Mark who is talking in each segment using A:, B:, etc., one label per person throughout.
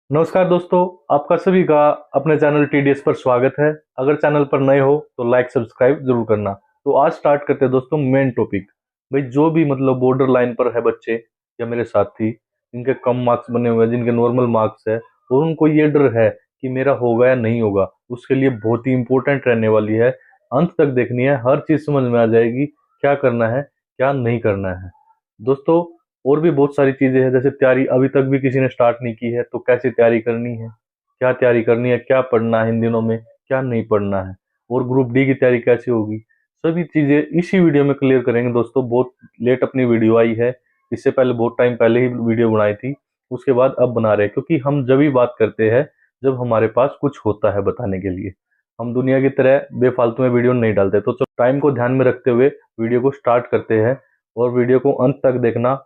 A: नमस्कार दोस्तों, आपका सभी का अपने चैनल टीडीएस पर स्वागत है। अगर चैनल पर नए हो तो लाइक सब्सक्राइब जरूर करना। तो आज स्टार्ट करते हैं दोस्तों मेन टॉपिक। भाई जो भी मतलब बॉर्डर लाइन पर है बच्चे या मेरे साथी जिनके कम मार्क्स बने हुए हैं, जिनके नॉर्मल मार्क्स है और उनको ये डर है कि मेरा होगा या नहीं होगा, उसके लिए बहुत ही इंपॉर्टेंट रहने वाली है। अंत तक देखनी है, हर चीज समझ में आ जाएगी क्या करना है क्या नहीं करना है दोस्तों। और भी बहुत सारी चीजें हैं, जैसे तैयारी अभी तक भी किसी ने स्टार्ट नहीं की है तो कैसे तैयारी करनी है, क्या तैयारी करनी है, क्या पढ़ना है इन दिनों में, क्या नहीं पढ़ना है, और ग्रुप डी की तैयारी कैसे होगी, सभी चीजें इसी वीडियो में क्लियर करेंगे दोस्तों। बहुत लेट अपनी वीडियो आई है, इससे पहले बहुत टाइम पहले ही वीडियो बनाई थी, उसके बाद अब बना रहे हैं, क्योंकि हम जब भी बात करते हैं जब हमारे पास कुछ होता है बताने के लिए। हम दुनिया की तरह बेफालतू में वीडियो नहीं डालते। तो टाइम को ध्यान में रखते हुए वीडियो को स्टार्ट करते हैं और वीडियो को अंत तक देखना।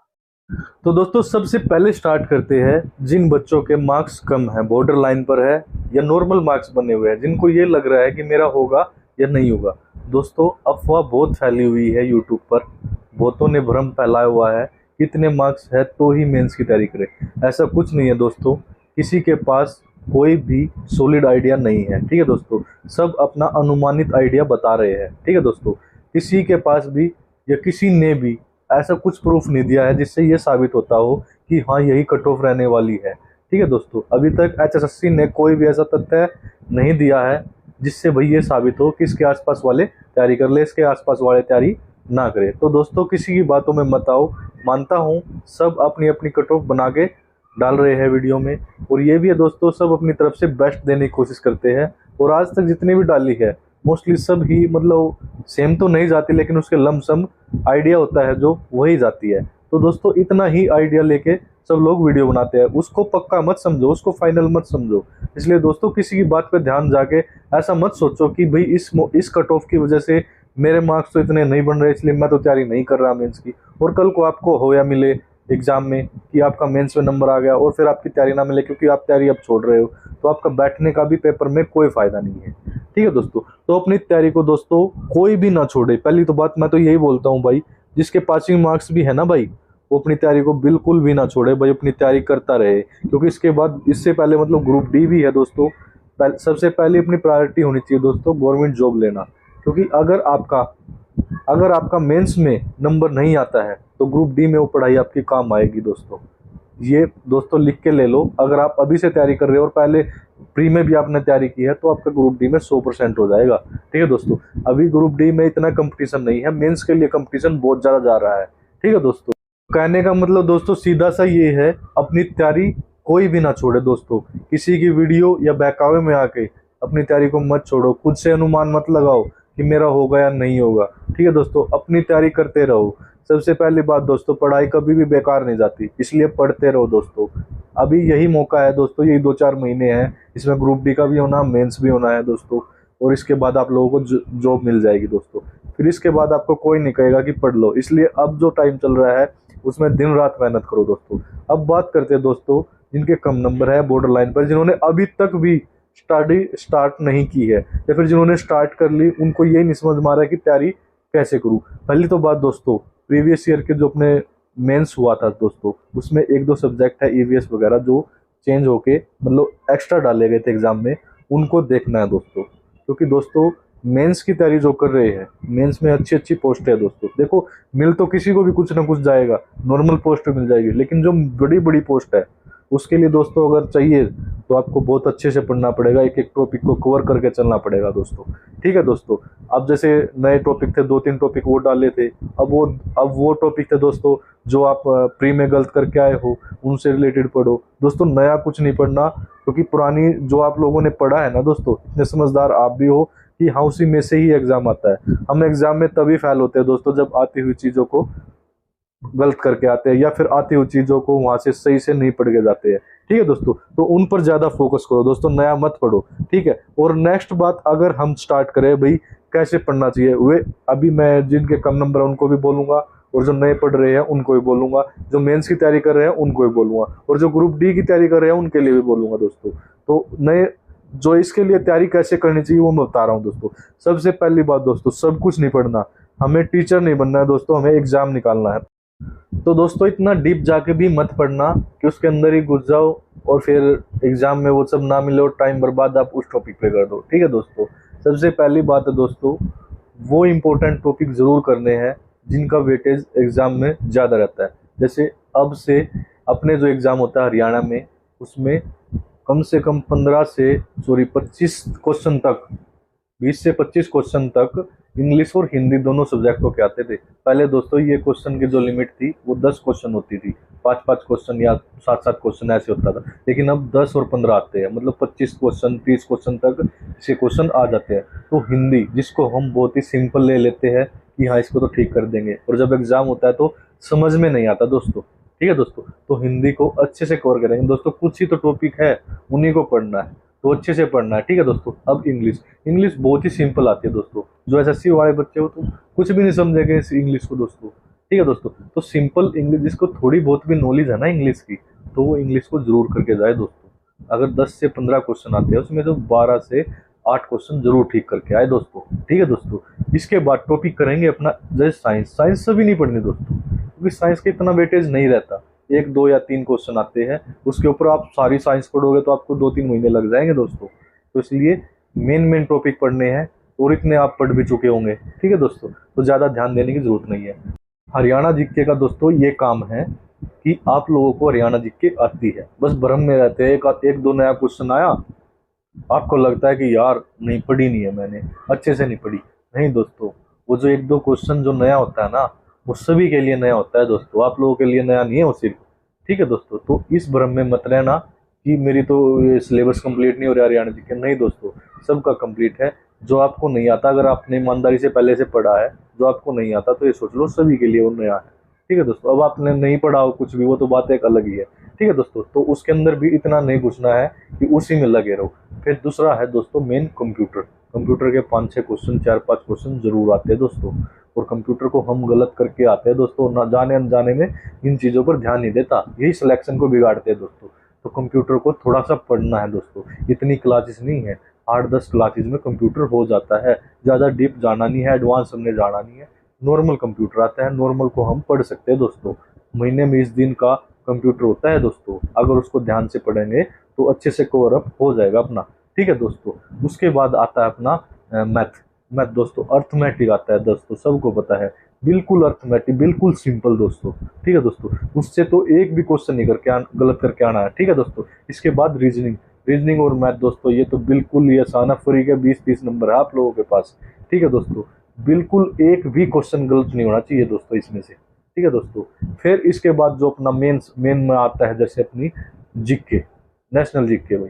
A: तो दोस्तों सबसे पहले स्टार्ट करते हैं जिन बच्चों के मार्क्स कम है, बॉर्डर लाइन पर है या नॉर्मल मार्क्स बने हुए हैं, जिनको ये लग रहा है कि मेरा होगा या नहीं होगा। दोस्तों अफवाह बहुत फैली हुई है यूट्यूब पर, बहुतों ने भ्रम फैलाया हुआ है इतने मार्क्स है तो ही मेंस की तैयारी करें। ऐसा कुछ नहीं है दोस्तों, किसी के पास कोई भी सॉलिड आइडिया नहीं है, ठीक है दोस्तों। सब अपना अनुमानित आइडिया बता रहे हैं, ठीक है दोस्तों। किसी के पास भी या किसी ने भी ऐसा कुछ प्रूफ नहीं दिया है जिससे ये साबित होता हो कि हाँ यही कट ऑफ रहने वाली है, ठीक है दोस्तों। अभी तक एचएसएससी ने कोई भी ऐसा तथ्य नहीं दिया है जिससे भाई ये साबित हो कि इसके आसपास वाले तैयारी कर ले, इसके आसपास वाले तैयारी ना करे। तो दोस्तों किसी की बातों में मत आओ, मानता हूँ सब अपनी अपनी कट ऑफ बना के डाल रहे हैं वीडियो में, और ये भी है दोस्तों सब अपनी तरफ से बेस्ट देने की कोशिश करते हैं। और आज तक जितनी भी डाली है मोस्टली सब ही मतलब सेम तो नहीं जाती, लेकिन उसके लमसम आइडिया होता है जो वही जाती है। तो दोस्तों इतना ही आइडिया लेके सब लोग वीडियो बनाते हैं, उसको पक्का मत समझो, उसको फाइनल मत समझो। इसलिए दोस्तों किसी की बात पे ध्यान जाके ऐसा मत सोचो कि भाई इस कट ऑफ की वजह से मेरे मार्क्स तो इतने नहीं बन रहे इसलिए मैं तो तैयारी नहीं कर रहा मेंस की, और कल को आपको हो या मिले एग्जाम में कि आपका मेंस में नंबर आ गया और फिर आपकी तैयारी ना मिले क्योंकि आप तैयारी अब छोड़ रहे हो, तो आपका बैठने का भी पेपर में कोई फायदा नहीं है, ठीक है दोस्तों। तो अपनी तैयारी को दोस्तों कोई भी ना छोड़े। पहली तो बात मैं तो यही बोलता हूँ भाई, जिसके पासिंग मार्क्स भी है ना भाई, वो अपनी तैयारी को बिल्कुल भी ना छोड़े भाई, अपनी तैयारी करता रहे। क्योंकि इसके बाद इससे पहले मतलब ग्रुप डी भी है दोस्तों। सबसे पहले अपनी प्रायोरिटी होनी चाहिए दोस्तों गवर्नमेंट जॉब लेना। क्योंकि अगर आपका मेंस में नंबर नहीं आता है तो ग्रुप डी में वो पढ़ाई आपकी काम आएगी दोस्तों। ये दोस्तों लिख के ले लो, अगर आप अभी से तैयारी कर रहे हो और पहले प्री में भी आपने तैयारी की है तो आपका ग्रुप डी में 100% हो जाएगा, ठीक है दोस्तों। अभी ग्रुप डी में इतना कंपटीशन नहीं है, मेंस के लिए कंपटीशन बहुत ज़्यादा जा रहा है, ठीक है दोस्तों। कहने का मतलब दोस्तों सीधा सा ये है, अपनी तैयारी कोई भी ना छोड़े दोस्तों। किसी की वीडियो या बहकावे में आके अपनी तैयारी को मत छोड़ो, खुद से अनुमान मत लगाओ कि मेरा होगा या नहीं होगा, ठीक है दोस्तों। अपनी तैयारी करते रहो। सबसे पहली बात दोस्तों, पढ़ाई कभी भी बेकार नहीं जाती, इसलिए पढ़ते रहो दोस्तों। अभी यही मौका है दोस्तों, यही 2-4 महीने हैं, इसमें ग्रुप डी का भी होना, मेंस भी होना है दोस्तों। और इसके बाद आप लोगों को जॉब मिल जाएगी दोस्तों। फिर इसके बाद आपको कोई नहीं कहेगा कि पढ़ लो, इसलिए अब जो टाइम चल रहा है उसमें दिन रात मेहनत करो दोस्तों। अब बात करते हैं दोस्तों जिनके कम नंबर है बॉर्डर लाइन पर, जिन्होंने अभी तक भी स्टडी स्टार्ट नहीं की है, या फिर जिन्होंने स्टार्ट कर ली उनको यही नहीं समझ में आ रहा है कि तैयारी कैसे करूं। पहली तो बात दोस्तों, प्रीवियस ईयर के जो अपने मेंस हुआ था दोस्तों, उसमें 1-2 सब्जेक्ट है ईवीएस वगैरह जो चेंज होके मतलब एक्स्ट्रा डाले गए थे एग्जाम में, उनको देखना है दोस्तों। क्योंकि दोस्तों मेंस की तैयारी जो कर रहे हैं, मेंस में अच्छी अच्छी पोस्ट है दोस्तों। देखो मिल तो किसी को भी कुछ ना कुछ जाएगा, नॉर्मल पोस्ट मिल जाएगी, लेकिन जो बड़ी बड़ी पोस्ट है उसके लिए दोस्तों अगर चाहिए तो आपको बहुत अच्छे से पढ़ना पड़ेगा, एक एक टॉपिक को कवर करके चलना पड़ेगा दोस्तों, ठीक है दोस्तों। अब जैसे नए टॉपिक थे, 2-3 टॉपिक वो डाले थे, अब वो टॉपिक थे दोस्तों जो आप प्री में गलत करके आए हो, उनसे रिलेटेड पढ़ो दोस्तों। नया कुछ नहीं पढ़ना, क्योंकि पुरानी जो आप लोगों ने पढ़ा है ना दोस्तों, इतने समझदार आप भी हो कि हाँ उसी में से ही एग्जाम आता है। हम एग्जाम में तभी फेल होते हैं दोस्तों जब आती हुई चीज़ों को गलत करके आते हैं, या फिर आती हुई चीज़ों को वहाँ से सही से नहीं पढ़ के जाते हैं, ठीक है दोस्तों। तो उन पर ज़्यादा फोकस करो दोस्तों, नया मत पढ़ो, ठीक है। और नेक्स्ट बात, अगर हम स्टार्ट करें भाई कैसे पढ़ना चाहिए, वे अभी मैं जिनके कम नंबर है उनको भी बोलूँगा, और जो नए पढ़ रहे हैं उनको भी बोलूँगा, जो मेंस की तैयारी कर रहे हैं उनको भी बोलूँगा, और जो ग्रुप डी की तैयारी कर रहे हैं उनके लिए भी बोलूँगा दोस्तों। तो नए जो इसके लिए तैयारी कैसे करनी चाहिए वो मैं बता रहा हूँ दोस्तों। सबसे पहली बात दोस्तों, सब कुछ नहीं पढ़ना, हमें टीचर नहीं बनना है दोस्तों, हमें एग्जाम निकालना है। तो दोस्तों इतना डीप जाके भी मत पढ़ना कि उसके अंदर ही घुस जाओ और फिर एग्जाम में वो सब ना मिले और टाइम बर्बाद आप उस टॉपिक पे कर दो। ठीक है दोस्तों, सबसे पहली बात है दोस्तों, वो इम्पोर्टेंट टॉपिक जरूर करने हैं जिनका वेटेज एग्जाम में ज़्यादा रहता है। जैसे अब से अपने जो एग्ज़ाम होता है हरियाणा में, उसमें कम से कम 25 क्वेश्चन तक, 20 से 25 क्वेश्चन तक इंग्लिश और हिंदी दोनों सब्जेक्टों के आते थे। पहले दोस्तों ये क्वेश्चन की जो लिमिट थी वो 10 क्वेश्चन होती थी, 5-5 क्वेश्चन या 7-7 क्वेश्चन ऐसे होता था। लेकिन अब 10 और 15 आते हैं, मतलब 25 क्वेश्चन 30 क्वेश्चन तक से क्वेश्चन आ जाते हैं। तो हिंदी जिसको हम बहुत ही सिंपल ले लेते हैं कि हाँ इसको तो ठीक कर देंगे, और जब एग्जाम होता है तो समझ में नहीं आता दोस्तों। ठीक है दोस्तों, तो हिंदी को अच्छे से कवर करेंगे दोस्तों। कुछ ही तो टॉपिक है, उन्हीं को पढ़ना है, तो अच्छे से पढ़ना है। ठीक है दोस्तों, अब इंग्लिश, इंग्लिश बहुत ही सिंपल आती है दोस्तों। जो एसएससी वाले बच्चे हो तो कुछ भी नहीं समझेंगे इस इंग्लिश को दोस्तों। ठीक है दोस्तों, तो सिंपल इंग्लिश, जिसको थोड़ी बहुत भी नॉलेज है ना इंग्लिश की, तो वो इंग्लिश को जरूर करके जाए दोस्तों। अगर 10 से 15 क्वेश्चन आते हैं उसमें तो 12 से 8 क्वेश्चन जरूर ठीक करके आए दोस्तों। ठीक है दोस्तों, इसके बाद टॉपिक करेंगे अपना जैसे साइंस। साइंस सभी नहीं पढ़नी दोस्तों, क्योंकि साइंस का इतना वेटेज नहीं रहता। 1, 2 या 3 क्वेश्चन आते हैं, उसके ऊपर आप सारी साइंस पढ़ोगे तो आपको 2-3 महीने लग जाएंगे दोस्तों। तो इसलिए मेन टॉपिक पढ़ने हैं, और इतने आप पढ़ भी चुके होंगे। ठीक है दोस्तों, तो ज़्यादा ध्यान देने की जरूरत नहीं है। हरियाणा जीके का दोस्तों ये काम है कि आप लोगों को हरियाणा जीके आती है, बस भ्रम में रहते हैं। एक दो नया क्वेश्चन आया, आपको लगता है कि यार नहीं पढ़ी नहीं है मैंने, अच्छे से नहीं पढ़ी। नहीं दोस्तों, वो जो 1-2 क्वेश्चन जो नया होता है ना, वो सभी के लिए नया होता है दोस्तों, आप लोगों के लिए नया नहीं है वो सिर्फ। ठीक है दोस्तों, तो इस भ्रम में मत रहना कि मेरी तो ये सिलेबस कंप्लीट नहीं हो रहा हरियाणा जी के। नहीं दोस्तों, सबका कंप्लीट है। जो आपको नहीं आता, अगर आपने ईमानदारी से पहले से पढ़ा है, जो आपको नहीं आता तो ये सोच लो सभी के लिए वो नया है। ठीक है दोस्तों, अब आपने नहीं पढ़ा हो कुछ भी, वो तो बात एक अलग ही है। ठीक है दोस्तों, तो उसके अंदर भी इतना नहीं घुसना है कि उसी में लगे रहो। फिर दूसरा है दोस्तों मेन कंप्यूटर। कंप्यूटर के 5-6 क्वेश्चन, 4-5 क्वेश्चन जरूर आते हैं दोस्तों, और कंप्यूटर को हम गलत करके आते हैं दोस्तों, ना जाने अनजाने में इन चीज़ों पर ध्यान नहीं देता, यही सिलेक्शन को बिगाड़ते हैं दोस्तों। तो कंप्यूटर को थोड़ा सा पढ़ना है दोस्तों, इतनी क्लासेस नहीं है, 8-10 क्लासेस में कंप्यूटर हो जाता है। ज़्यादा डीप जाना नहीं है, एडवांस हमने जाना नहीं है। नॉर्मल कंप्यूटर आता है, नॉर्मल को हम पढ़ सकते हैं दोस्तों। महीने में 20 दिन का कंप्यूटर होता है दोस्तों, अगर उसको ध्यान से पढ़ेंगे तो अच्छे से कवर अप हो जाएगा अपना। ठीक है दोस्तों, उसके बाद आता है अपना मैथ। मैथ दोस्तों अर्थमेटिक आता है दोस्तों, सबको पता है, बिल्कुल अर्थमेटिक, बिल्कुल सिंपल दोस्तों। ठीक है दोस्तों, उससे तो एक भी क्वेश्चन नहीं गलत करके आना है। ठीक है दोस्तों, इसके बाद रीजनिंग। रीजनिंग और मैथ दोस्तों ये तो बिल्कुल ही आसान है, फ्री के 20-30 नंबर है आप लोगों के पास। ठीक है दोस्तों, बिल्कुल एक भी क्वेश्चन गलत नहीं होना चाहिए दोस्तों इसमें से। ठीक है दोस्तों, फिर इसके बाद जो अपना मेन में आता है जैसे अपनी जीके, नेशनल जीके भाई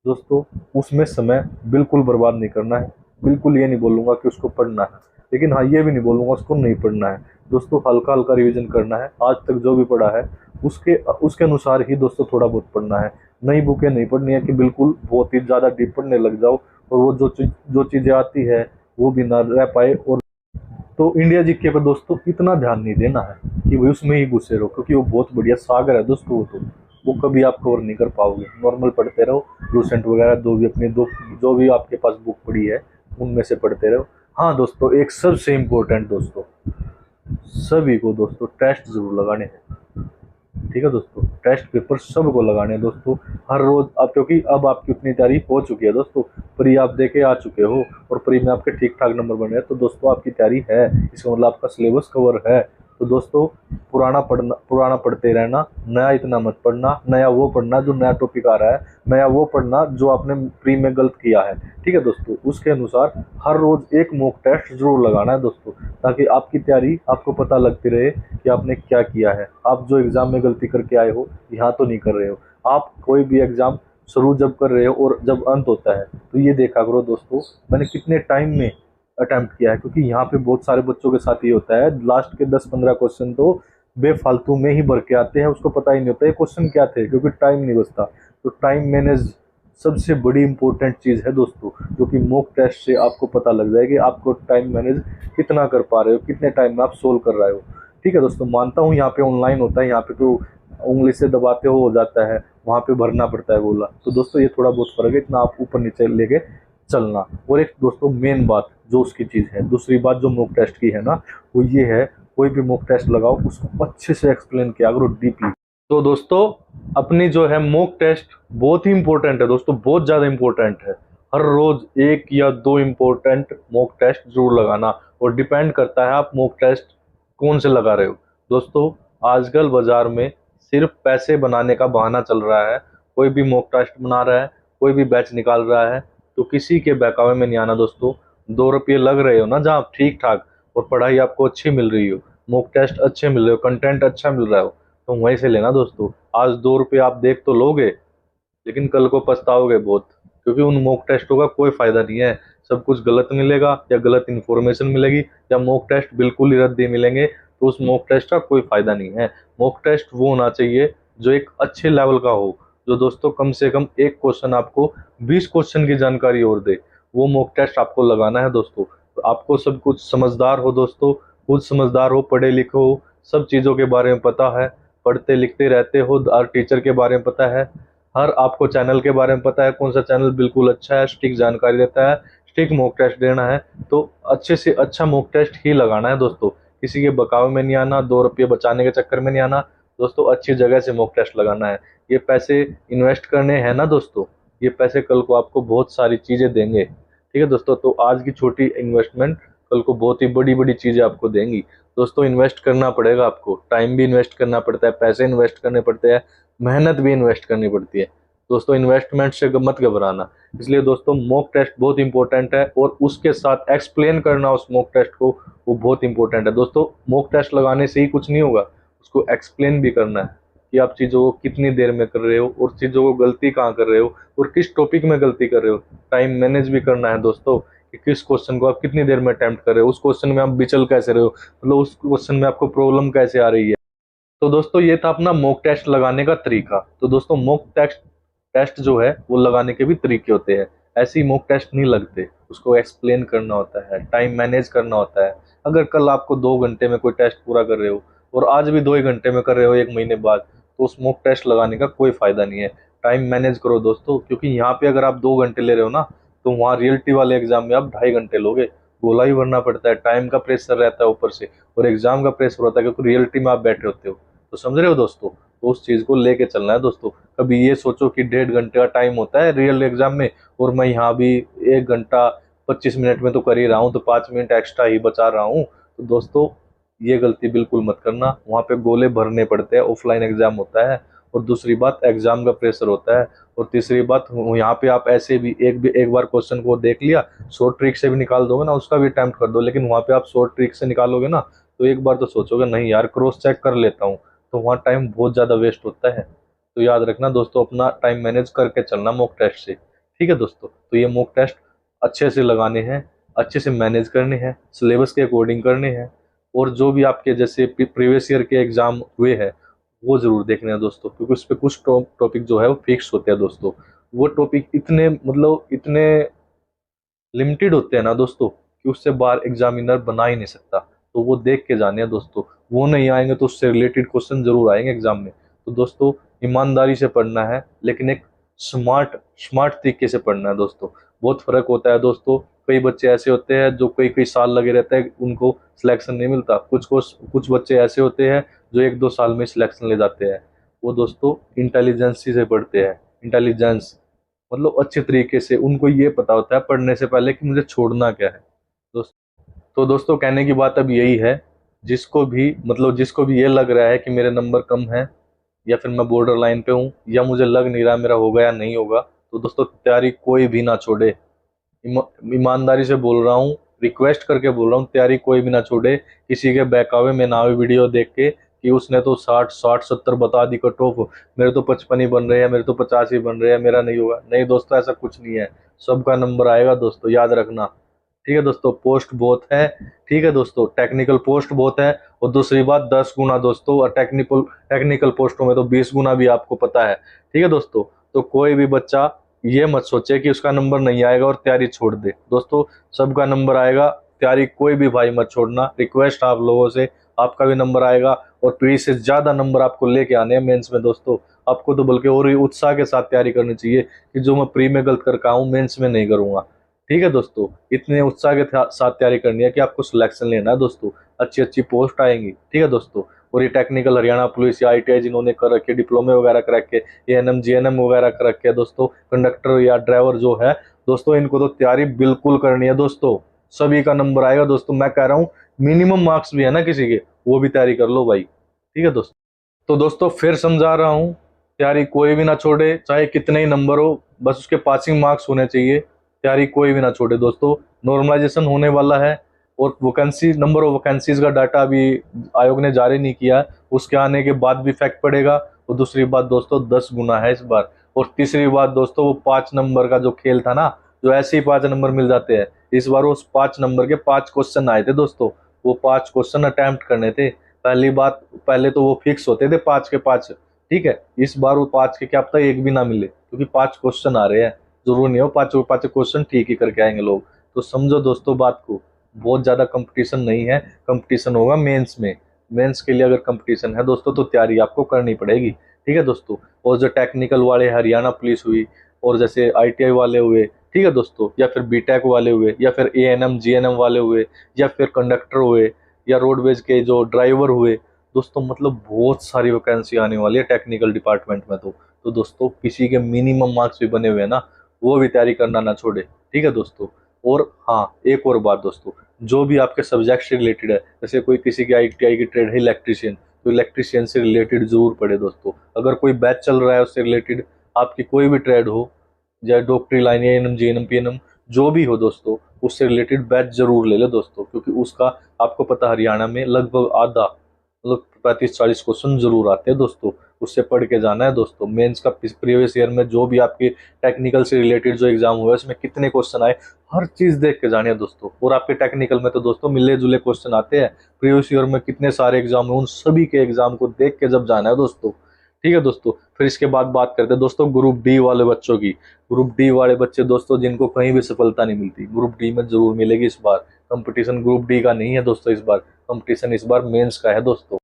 A: दोस्तों उसमें समय बिल्कुल बर्बाद नहीं करना है। बिल्कुल ये नहीं बोलूँगा कि उसको पढ़ना है, लेकिन हाँ ये भी नहीं बोलूँगा उसको नहीं पढ़ना है दोस्तों। हल्का हल्का रिवीजन करना है, आज तक जो भी पढ़ा है उसके अनुसार ही दोस्तों थोड़ा बहुत पढ़ना है। नई बुकें नहीं पढ़नी है कि बिल्कुल बहुत ही ज़्यादा डीप पढ़ने लग जाओ और वो जो चीज़ें आती है वो भी ना रह पाए। और तो इंडिया जीके पर दोस्तों इतना ध्यान नहीं देना है कि भाई उसमें ही घुसे रहो, क्योंकि वो बहुत बढ़िया सागर है दोस्तों, वो कभी आप कवर नहीं कर पाओगे। नॉर्मल पढ़ते रहो, लूसेंट वगैरह जो भी आपके पास बुक पड़ी है उनमें से पढ़ते रहो। हाँ दोस्तों, एक सबसे इम्पोर्टेंट दोस्तों, सभी को दोस्तों टेस्ट जरूर लगाने हैं। ठीक है दोस्तों, टेस्ट पेपर सबको लगाने हैं दोस्तों, हर रोज। अब क्योंकि अब आपकी उतनी तैयारी हो चुकी है दोस्तों, प्री आप देके आ चुके हो और प्री में आपके ठीक ठाक नंबर बने हैं, तो दोस्तों आपकी तैयारी है, इसका मतलब आपका सिलेबस कवर है। तो दोस्तों पुराना पढ़ते रहना, नया इतना मत पढ़ना। नया वो पढ़ना जो नया टॉपिक आ रहा है, नया वो पढ़ना जो आपने प्री में गलत किया है। ठीक है दोस्तों, उसके अनुसार हर रोज एक मॉक टेस्ट जरूर लगाना है दोस्तों, ताकि आपकी तैयारी आपको पता लगती रहे कि आपने क्या किया है। आप जो एग्जाम में गलती करके आए हो यहाँ तो नहीं कर रहे हो। आप कोई भी एग्जाम शुरू जब कर रहे हो और जब अंत होता है तो ये देखा करो दोस्तों मैंने कितने टाइम में अटेम्प्ट किया है, क्योंकि यहाँ पे बहुत सारे बच्चों के साथ ये होता है, लास्ट के 10-15 क्वेश्चन तो बेफालतू में ही भर के आते हैं, उसको पता ही नहीं होता ये क्वेश्चन क्या थे, क्योंकि टाइम नहीं बचता। तो टाइम मैनेज सबसे बड़ी इंपॉर्टेंट चीज़ है दोस्तों, जो कि मॉक टेस्ट से आपको पता लग जाए कि आपको टाइम मैनेज कितना कर पा रहे हो, कितने टाइम में आप सोल्व कर रहे हो। ठीक है दोस्तों, मानता हूँ यहाँ पे ऑनलाइन होता है, यहाँ पे तो उंगली से दबाते हो जाता है, वहाँ पे भरना पड़ता है गोला। तो दोस्तों ये थोड़ा बहुत फर्क है, इतना आप ऊपर नीचे लेके चलना। और एक दोस्तों मेन बात जो उसकी चीज़ है, दूसरी बात जो मॉक टेस्ट की है ना, वो ये है, कोई भी मॉक टेस्ट लगाओ उसको अच्छे से एक्सप्लेन किया करो डीपली। तो दोस्तों अपनी जो है मॉक टेस्ट बहुत ही इंपॉर्टेंट है दोस्तों, बहुत ज़्यादा इंपॉर्टेंट है। हर रोज एक या दो इंपॉर्टेंट मॉक टेस्ट जरूर लगाना, और डिपेंड करता है आप मॉक टेस्ट कौन से लगा रहे हो। दोस्तों आजकल बाजार में सिर्फ पैसे बनाने का बहाना चल रहा है। कोई भी मॉक टेस्ट बना रहा है, कोई भी बैच निकाल रहा है, तो किसी के बहकावे में नहीं आना दोस्तों। 2 रुपये लग रहे हो ना जहाँ ठीक ठाक, और पढ़ाई आपको अच्छी मिल रही हो, मॉक टेस्ट अच्छे मिल रहे हो, कंटेंट अच्छा मिल रहा हो, तो वहीं से लेना दोस्तों। आज 2 रुपये आप देख तो लोगे, लेकिन कल को पछताओगे बहुत, क्योंकि उन मॉक टेस्टों का कोई फायदा नहीं है। सब कुछ गलत मिलेगा, या गलत इन्फॉर्मेशन मिलेगी, या मॉक टेस्ट बिल्कुल ही रद्दी मिलेंगे, तो उस मॉक टेस्ट का कोई फायदा नहीं है। मॉक टेस्ट वो होना चाहिए जो एक अच्छे लेवल का हो, जो दोस्तों कम से कम एक क्वेश्चन आपको 20 क्वेश्चन की जानकारी और दे। वो मॉक टेस्ट आपको लगाना है दोस्तों। तो आपको सब कुछ समझदार हो दोस्तों, खुद समझदार हो, पढ़े लिखे हो, सब चीज़ों के बारे में पता है, पढ़ते लिखते रहते हो, हर टीचर के बारे में पता है, हर आपको चैनल के बारे में पता है, कौन सा चैनल बिल्कुल अच्छा है, स्टिक जानकारी देता है, स्टिक मॉक टेस्ट देना है, तो अच्छे से अच्छा मॉक टेस्ट ही लगाना है दोस्तों। किसी के बकावे में नहीं आना, 2 रुपये बचाने के चक्कर में नहीं आना दोस्तों। अच्छी जगह से मॉक टेस्ट लगाना है। ये पैसे इन्वेस्ट करने हैं ना दोस्तों, ये पैसे कल को आपको बहुत सारी चीज़ें देंगे। ठीक है दोस्तों, तो आज की छोटी इन्वेस्टमेंट कल को बहुत ही बड़ी बड़ी चीज़ें आपको देंगी दोस्तों। इन्वेस्ट करना पड़ेगा आपको, टाइम भी इन्वेस्ट करना पड़ता है, पैसे इन्वेस्ट करने पड़ते हैं, मेहनत भी इन्वेस्ट करनी पड़ती है दोस्तों। इन्वेस्टमेंट से मत घबराना। इसलिए दोस्तों मॉक टेस्ट बहुत इंपॉर्टेंट है, और उसके साथ एक्सप्लेन करना उस मॉक टेस्ट को, वो बहुत इंपॉर्टेंट है दोस्तों। मॉक टेस्ट लगाने से ही कुछ नहीं होगा, उसको एक्सप्लेन भी करना है कि आप चीज़ों को कितनी देर में कर रहे हो, और चीज़ों को गलती कहाँ कर रहे हो, और किस टॉपिक में गलती कर रहे हो। टाइम मैनेज भी करना है दोस्तों, कि किस क्वेश्चन को आप कितनी देर में अटेम्प्ट कर रहे हो, उस क्वेश्चन में आप बिचल कैसे रहे हो, मतलब उस क्वेश्चन में आपको प्रॉब्लम कैसे आ रही है। तो दोस्तों ये था अपना मॉक टेस्ट लगाने का तरीका। तो दोस्तों मॉक टेस्ट टेस्ट जो है वो लगाने के भी तरीके होते हैं। ऐसे ही मॉक टेस्ट नहीं लगते, उसको एक्सप्लेन करना होता है, टाइम मैनेज करना होता है। अगर कल आपको 2 घंटे में कोई टेस्ट पूरा कर रहे हो, और आज भी 2 ही घंटे में कर रहे हो 1 महीने बाद, तो उस मॉक टेस्ट लगाने का कोई फायदा नहीं है। टाइम मैनेज करो दोस्तों, क्योंकि यहाँ पे अगर आप 2 घंटे ले रहे हो ना, तो वहाँ रियलिटी वाले एग्जाम में आप 2.5 घंटे लोगे। गोला ही भरना पड़ता है, टाइम का प्रेशर रहता है ऊपर से, और एग्जाम का प्रेशर होता है, क्योंकि रियलिटी में आप बैठे होते हो। तो समझ रहे हो दोस्तों, तो उस चीज को लेके चलना है दोस्तों। कभी ये सोचो कि 1.5 घंटे का टाइम होता है रियल एग्जाम में, और मैं यहाँ भी 1 घंटा 25 मिनट में तो कर ही रहा हूँ, तो 5 मिनट एक्स्ट्रा ही बचा रहा हूँ। तो दोस्तों ये गलती बिल्कुल मत करना। वहाँ पे गोले भरने पड़ते हैं, ऑफलाइन एग्जाम होता है, और दूसरी बात एग्जाम का प्रेशर होता है, और तीसरी बात यहाँ पे आप ऐसे भी एक बार क्वेश्चन को देख लिया, शॉर्ट ट्रिक से भी निकाल दोगे ना, उसका भी अटेम्प्ट कर दो, लेकिन वहाँ पे आप शॉर्ट ट्रिक से निकालोगे ना, तो एक बार तो सोचोगे नहीं यार क्रॉस चेक कर लेता हूँ, तो वहाँ टाइम बहुत ज़्यादा वेस्ट होता है। तो याद रखना दोस्तों, अपना टाइम मैनेज करके चलना मॉक टेस्ट से। ठीक है दोस्तों, तो ये मॉक टेस्ट अच्छे से लगाने हैं, अच्छे से मैनेज करने हैं, सिलेबस के अकॉर्डिंग करने हैं, और जो भी आपके जैसे प्रीवियस ईयर के एग्जाम हुए हैं वो जरूर देखने हैं दोस्तों, क्योंकि उस पर कुछ टॉपिक जो है वो फिक्स होते हैं दोस्तों। वो टॉपिक इतने मतलब इतने लिमिटेड होते हैं ना दोस्तों, कि उससे बाहर एग्जामिनर बना ही नहीं सकता। तो वो देख के जाने हैं दोस्तों, वो नहीं आएंगे तो उससे रिलेटेड क्वेश्चन जरूर आएंगे एग्जाम में। तो दोस्तों ईमानदारी से पढ़ना है, लेकिन एक स्मार्ट स्मार्ट तरीके से पढ़ना है दोस्तों। बहुत फर्क होता है दोस्तों। कई बच्चे ऐसे होते हैं जो कई कई साल लगे रहते हैं, उनको सिलेक्शन नहीं मिलता। कुछ बच्चे ऐसे होते हैं जो 1-2 साल में सिलेक्शन ले जाते हैं। वो दोस्तों इंटेलिजेंसी से पढ़ते हैं, इंटेलिजेंस मतलब अच्छे तरीके से। उनको ये पता होता है पढ़ने से पहले कि मुझे छोड़ना क्या है दोस्त। तो दोस्तों कहने की बात अब यही है, जिसको भी ये लग रहा है कि मेरे नंबर कम है, या फिर मैं बॉर्डर लाइन पे हूँ, या मुझे लग नहीं रहा मेरा होगा या नहीं होगा, तो दोस्तों तैयारी कोई भी ना छोड़े। ईमानदारी से बोल रहा हूँ, रिक्वेस्ट करके बोल रहा हूँ, तैयारी कोई भी ना छोड़े। किसी के बहकावे में ना आवे वीडियो देख के कि उसने तो 60 60 70 बता दी कट ऑफ, मेरे तो 55 ही बन रहे हैं, मेरे तो 50 ही बन रहे हैं, मेरा नहीं होगा। नहीं दोस्तों, ऐसा कुछ नहीं है, सबका नंबर आएगा दोस्तों, याद रखना। ठीक है दोस्तों, पोस्ट बहुत है। ठीक है दोस्तों, टेक्निकल पोस्ट बहुत है, और दूसरी बात 10 गुना दोस्तों, और टेक्निकल टेक्निकल पोस्टों में तो 20 गुना भी आपको पता है। ठीक है दोस्तों, तो कोई भी बच्चा ये मत सोचे कि उसका नंबर नहीं आएगा और तैयारी छोड़ दे दोस्तों, सबका नंबर आएगा। तैयारी कोई भी भाई मत छोड़ना, रिक्वेस्ट आप लोगों से, आपका भी नंबर आएगा, और 20 से ज्यादा नंबर आपको लेके आने हैं मेंस में दोस्तों। आपको तो बल्कि और भी उत्साह के साथ तैयारी करनी चाहिए, कि जो मैं प्री में गलत करके आऊँ मेंस में नहीं करूंगा। ठीक है दोस्तों, इतने उत्साह के साथ तैयारी करनी है कि आपको सिलेक्शन लेना है दोस्तों, अच्छी अच्छी पोस्ट आएंगी। ठीक है दोस्तों, और ये टेक्निकल हरियाणा पुलिस या ITI जिन्होंने कर रखे, डिप्लोमे वगैरह कर रखे, ANM GNM वगैरह कर रखे है दोस्तों, कंडक्टर या ड्राइवर जो है दोस्तों, इनको तो तैयारी बिल्कुल करनी है दोस्तों। सभी का नंबर आएगा दोस्तों, मैं कह रहा हूँ मिनिमम मार्क्स भी है ना किसी के, वो भी तैयारी कर लो भाई, ठीक है दोस्तों। तो दोस्तों फिर समझा रहा हूँ, तैयारी कोई भी ना छोड़े, चाहे कितने ही नंबर हो, बस उसके पासिंग मार्क्स होने चाहिए। तैयारी कोई भी ना छोड़े दोस्तों। नॉर्मलाइजेशन होने वाला है और वैकेंसी, नंबर ऑफ वैकेंसीज का डाटा अभी आयोग ने जारी नहीं किया है, उसके आने के बाद भी इफेक्ट पड़ेगा। और दूसरी बात दोस्तों 10 गुना है इस बार। और तीसरी बात दोस्तों, वो 5 नंबर का जो खेल था ना, जो ऐसे ही 5 नंबर मिल जाते हैं, इस बार उस 5 नंबर के 5 क्वेश्चन आए थे दोस्तों। वो 5 क्वेश्चन अटेम्प्ट करने थे। पहली बात, पहले तो वो फिक्स होते थे 5 के 5, ठीक है। इस बार वो 5 के क्या पता एक भी ना मिले, क्योंकि 5 क्वेश्चन आ रहे हैं। जरूर नहीं हो 5 क्वेश्चन ठीक ही करके आएंगे लोग। तो समझो दोस्तों बात को, बहुत ज्यादा कंपटीशन नहीं है, कंपटीशन होगा मेंस में। मेंस के लिए अगर कंपटीशन है दोस्तों, तो तैयारी आपको करनी पड़ेगी, ठीक है दोस्तों। और जो टेक्निकल वाले हरियाणा पुलिस हुई, और जैसे ITI वाले हुए, ठीक है दोस्तों, या फिर BTEC वाले हुए, या फिर ANM GNM वाले हुए, या फिर कंडक्टर हुए, या रोडवेज के जो ड्राइवर हुए दोस्तों, मतलब बहुत सारी वैकेंसी आने वाली है टेक्निकल डिपार्टमेंट में। तो दोस्तों किसी के मिनिमम मार्क्स भी बने हुए हैं ना, वो भी तैयारी करना ना छोड़े, ठीक है दोस्तों। और हाँ, एक और बात दोस्तों, जो भी आपके सब्जेक्ट से रिलेटेड है, जैसे कोई किसी की ITI की ट्रेड है इलेक्ट्रीशियन, तो इलेक्ट्रीशियन से रिलेटेड जरूर पढ़े दोस्तों। अगर कोई बैच चल रहा है उससे रिलेटेड, आपकी कोई भी ट्रेड हो, चाहे डॉक्टरी लाइन, ANM GNM PNM जो भी हो दोस्तों, उससे रिलेटेड बैच जरूर ले लो दोस्तों। क्योंकि उसका आपको पता हरियाणा में लगभग आधा, मतलब 35-40 क्वेश्चन जरूर आते हैं दोस्तों। उससे पढ़ के जाना है दोस्तों। मेंस का प्रीवियस ईयर में जो भी आपके टेक्निकल से रिलेटेड जो एग्जाम हुआ है, उसमें कितने क्वेश्चन आए, हर चीज देख के जानी है दोस्तों। और आपके टेक्निकल में तो दोस्तों मिले जुले क्वेश्चन आते हैं। प्रीवियस ईयर में कितने सारे एग्जाम है, उन सभी के एग्जाम को देख के जब जाना है दोस्तों, ठीक है दोस्तों। फिर इसके बाद बात करते हैं दोस्तों ग्रुप डी वाले बच्चों की। ग्रुप डी वाले बच्चे दोस्तों, जिनको कहीं भी सफलता नहीं मिलती, ग्रुप डी में जरूर मिलेगी इस बार। कंपटीशन ग्रुप डी का नहीं है दोस्तों, इस बार कंपटीशन इस बार मेंस का है दोस्तों।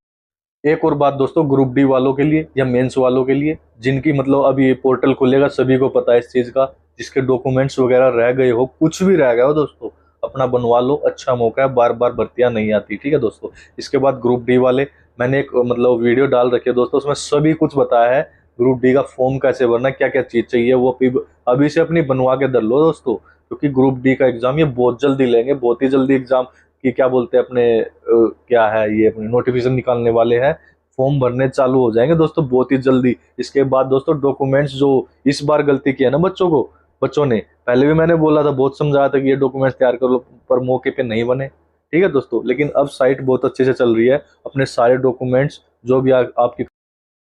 A: एक और बात दोस्तों, ग्रुप डी वालों के लिए या मेंस वालों के लिए, जिनकी मतलब अभी ये पोर्टल खुलेगा, सभी को पता है इस चीज का, जिसके डॉक्यूमेंट्स वगैरह रह गए हो, कुछ भी रह गया हो दोस्तों, अपना बनवा लो, अच्छा मौका है, बार बार भर्तियां नहीं आती, ठीक है दोस्तों। इसके बाद ग्रुप डी वाले, मैंने एक मतलब वीडियो डाल रखी है दोस्तों, उसमें सभी कुछ बताया है। ग्रुप डी का फॉर्म कैसे भरना, क्या क्या चीज चाहिए, वो अभी से अपनी बनवा के धर लो दोस्तों। क्योंकि ग्रुप डी का एग्जाम ये बहुत जल्दी लेंगे, बहुत ही जल्दी एग्जाम की क्या बोलते हैं अपने क्या है ये, अपने नोटिफिकेशन निकालने वाले हैं, फॉर्म भरने चालू हो जाएंगे दोस्तों बहुत ही जल्दी। इसके बाद दोस्तों डॉक्यूमेंट्स जो इस बार गलती की है ना बच्चों ने, पहले भी मैंने बोला था, बहुत समझाया था कि ये डॉक्यूमेंट्स तैयार कर लो, पर मौके पे नहीं बने, ठीक है दोस्तों। लेकिन अब साइट बहुत अच्छे से चल रही है, अपने सारे डॉक्यूमेंट्स जो भी आपकी